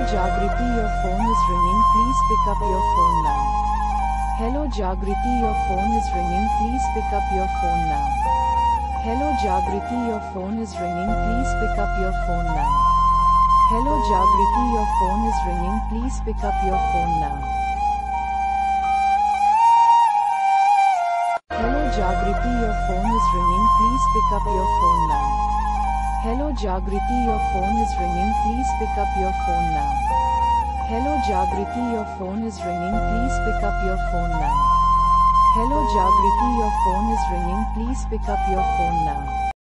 Jagriti, your phone is ringing, please pick up your phone now. Hello Jagriti, your phone is ringing, please pick up your phone now. Hello Jagriti, your phone is ringing, please pick up your phone now. Hello Jagriti, your phone is ringing, please pick up your phone now. Hello Jagriti, your phone is ringing, please pick up your phone now. Hello Jagriti, your phone is ringing, please pick up your phone now. Hello Jagriti, your phone is ringing, please pick up your phone now. Hello Jagriti, your phone is ringing, please pick up your phone now.